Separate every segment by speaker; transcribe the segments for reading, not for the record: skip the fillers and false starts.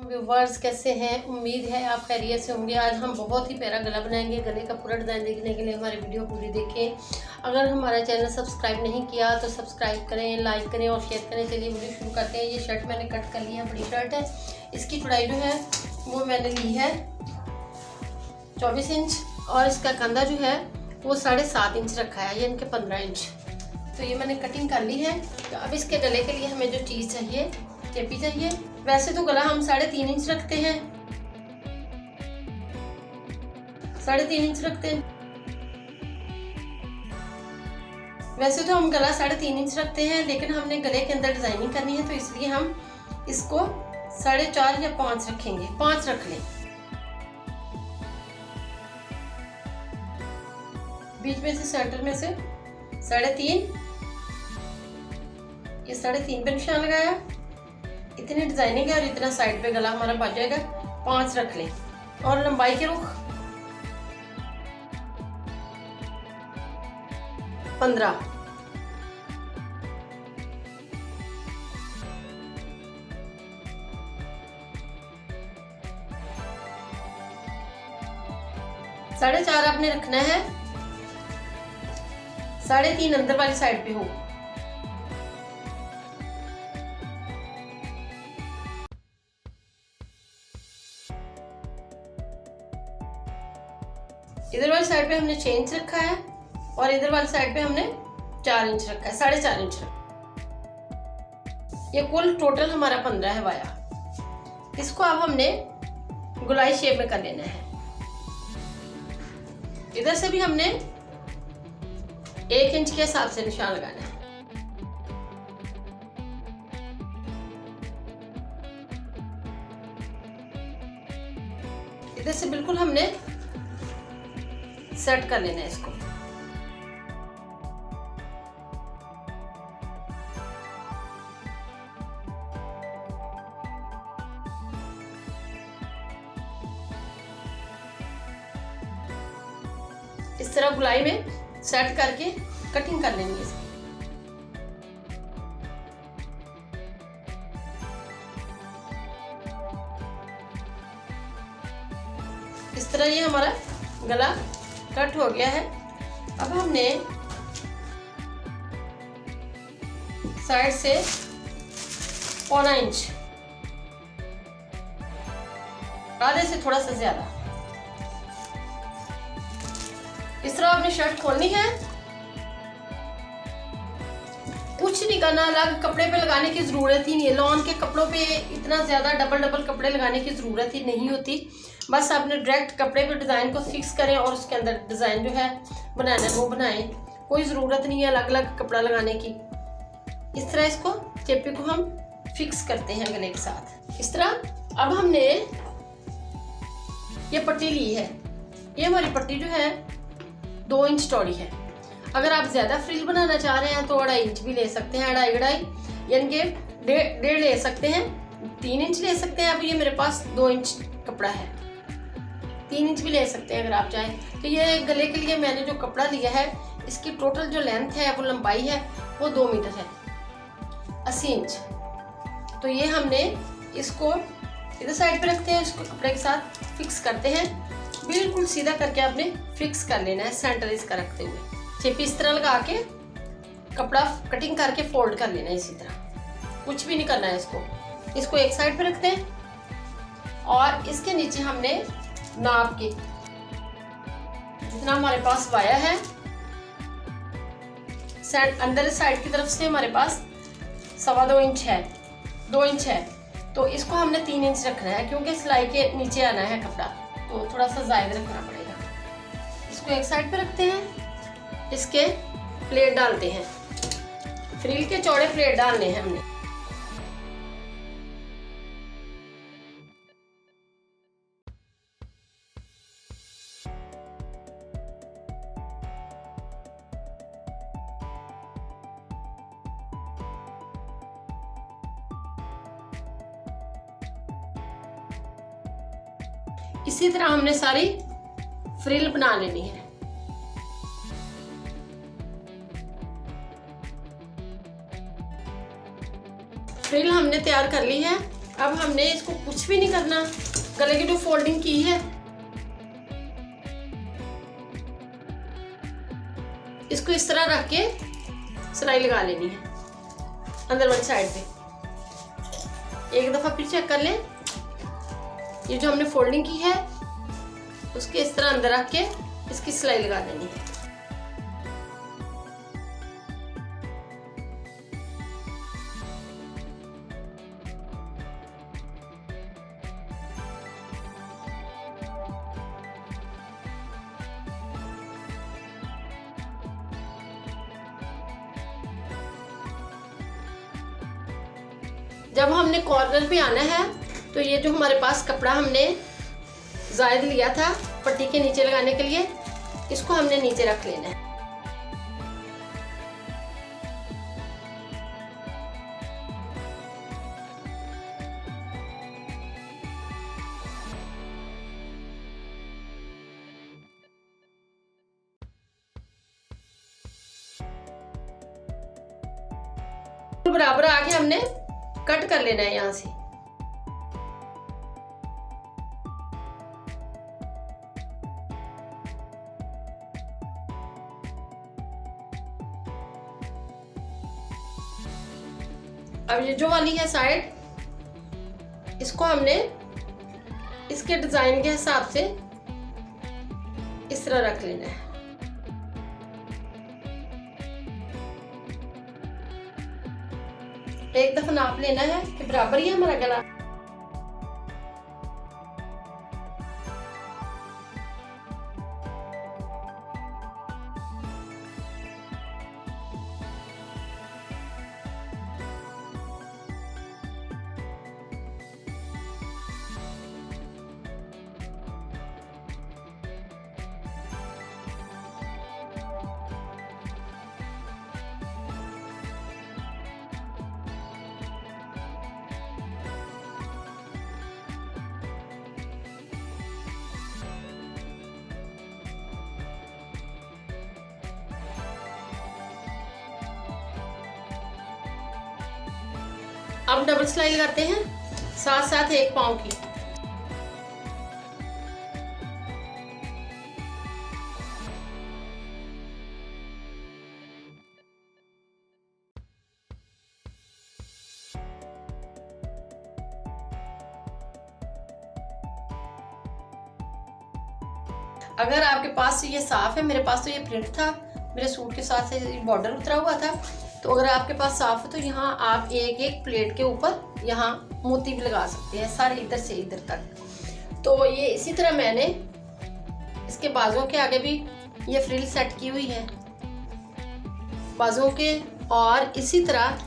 Speaker 1: Viewers कैसे हैं? उम्मीद है आप खैरियत से होंगे। आज हम बहुत ही प्यारा गला बनाएंगे। गले का पूरा डिज़ाइन देखने के लिए हमारी वीडियो पूरी देखें। अगर हमारा चैनल सब्सक्राइब नहीं किया तो सब्सक्राइब करें, लाइक करें और शेयर करें। चलिए वीडियो शुरू करते हैं। ये शर्ट मैंने कट कर ली है, बड़ी शर्ट है। इसकी चौड़ाई जो है वो मैंने ली है 24 इंच और इसका कंधा जो है वो 7.5 इंच रखा है, यानी कि 15 इंच। तो ये मैंने कटिंग कर ली है। तो अब इसके गले के लिए हमें जो चीज़ चाहिए, चेपी चाहिए। वैसे तो गला हम 3.5 इंच रखते हैं, 3.5 इंच रखते हैं। वैसे तो हम गला 3.5 इंच रखते हैं, लेकिन हमने गले के अंदर डिजाइनिंग करनी है तो इसलिए हम इसको 4.5 या 5 रखेंगे। 5 रख लें। बीच में से सेंटर में से 3.5, ये 3.5 पे निशान लगाया। इतनी डिजाइनिंग है और इतना साइड पे गला हमारा बच जाएगा। 5 रख लें। और लंबाई के रुख 15। साढ़े 4 आपने रखना है। 3.5 अंदर वाली साइड पे हो। इधर वाली साइड पे हमने 6 इंच रखा है और इधर वाली साइड पे हमने 4 इंच रखा है, 4.5 इंच रखा। ये कुल टोटल हमारा 15 है वाया। इसको अब हमने गोलाई शेप में कर लेना है। इधर से भी हमने 1 इंच के हिसाब से निशान लगाना है। इधर से बिल्कुल हमने सेट कर लेना है इसको। इस तरह गुलाई में सेट करके कटिंग कर लेंगे इसकी। इस तरह ये हमारा गला कट हो गया है। अब हमने साइड से 1.25 इंच, आधे से थोड़ा सा ज्यादा, इस तरह आपने शर्ट खोलनी है। कुछ नहीं करना, अलग कपड़े पे लगाने की जरूरत ही नहीं है। लॉन के कपड़ों पे इतना ज्यादा डबल कपड़े लगाने की जरूरत ही नहीं होती। बस आपने डायरेक्ट कपड़े पे डिजाइन को फिक्स करें और उसके अंदर डिजाइन जो है बनाना है वो बनाएं। कोई जरूरत नहीं है अलग अलग कपड़ा लगाने की। इस तरह इसको चेपी को हम फिक्स करते हैं गले के साथ, इस तरह। अब हमने ये पट्टी ली है। ये हमारी पट्टी जो है 2 इंच चौड़ी है। अगर आप ज्यादा फ्रिल बनाना चाह रहे हैं तो 2.5 इंच भी ले सकते हैं, 2.5 यानी कि 1.5 ले सकते हैं, 3 इंच ले सकते हैं। अब ये मेरे पास 2 इंच कपड़ा है, 3 इंच भी ले सकते हैं अगर आप चाहें। तो ये गले के लिए मैंने जो कपड़ा लिया है, इसकी टोटल जो लेंथ है वो लंबाई है वो 2 मीटर है, 80 इंच। तो ये हमने इसको इधर साइड पे रखते हैं, इसको कपड़े के साथ फिक्स करते हैं। बिल्कुल सीधा करके आपने फिक्स कर लेना है, सेंटर इसका रखते हुए। चेपी इस तरह लगा के कपड़ा कटिंग करके फोल्ड कर लेना है इसी तरह। कुछ भी नहीं करना है इसको एक साइड पे रखते हैं और इसके नीचे हमने नाप के जितना हमारे पास वाया है, अंदर साइड की तरफ से हमारे पास 2.25 इंच है, 2 इंच है। तो इसको हमने 3 इंच रखना है, क्योंकि सिलाई के नीचे आना है कपड़ा, तो थोड़ा सा जायद रखना पड़ेगा। इसको एक साइड पे रखते हैं, इसके प्लेट डालते हैं। फ्रिल के चौड़े प्लेट डालने हैं हमने। इसी तरह हमने सारी फ्रिल बना लेनी है। फ्रिल हमने तैयार कर ली है। अब हमने इसको कुछ भी नहीं करना, गले की जो फोल्डिंग की है इसको इस तरह रख के सिलाई लगा लेनी है अंदर वाली साइड पे। एक दफा फिर चेक कर लें, ये जो हमने फोल्डिंग की है उसके इस तरह अंदर रख के इसकी सिलाई लगा देनी है। जब हमने कॉर्नर पे आना है तो ये जो हमारे पास कपड़ा हमने जायद लिया था पट्टी के नीचे लगाने के लिए, इसको हमने नीचे रख लेना है। बराबर आगे हमने कट कर लेना है यहाँ से। अब ये जो वाली है साइड, इसको हमने इसके डिजाइन के हिसाब से इस तरह रख लेना है। एक दफा नाप लेना है कि बराबर ही है हमारा गला। अब डबल सिलाई लगाते हैं साथ साथ एक पाँव की। अगर आपके पास ये साफ है, मेरे पास तो ये प्रिंट था, मेरे सूट के साथ से बॉर्डर उतरा हुआ था, तो अगर आपके पास साफ है तो यहाँ आप एक एक प्लेट के ऊपर यहाँ मोती भी लगा सकते हैं, सारे इधर से इधर तक। तो ये इसी तरह मैंने इसके बाजुओं के आगे भी ये फ्रिल सेट की हुई है बाजुओं के, और इसी तरह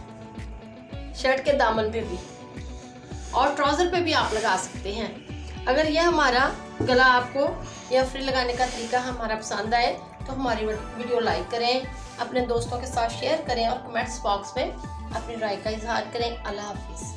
Speaker 1: शर्ट के दामन पे भी और ट्राउजर पे भी आप लगा सकते हैं। अगर यह हमारा गला आपको यह फ्रिल लगाने का तरीका हमारा पसंद आए तो हमारी वीडियो लाइक करें, अपने दोस्तों के साथ शेयर करें और कमेंट्स बॉक्स में अपनी राय का इजहार करें। अल्लाह हाफिज़।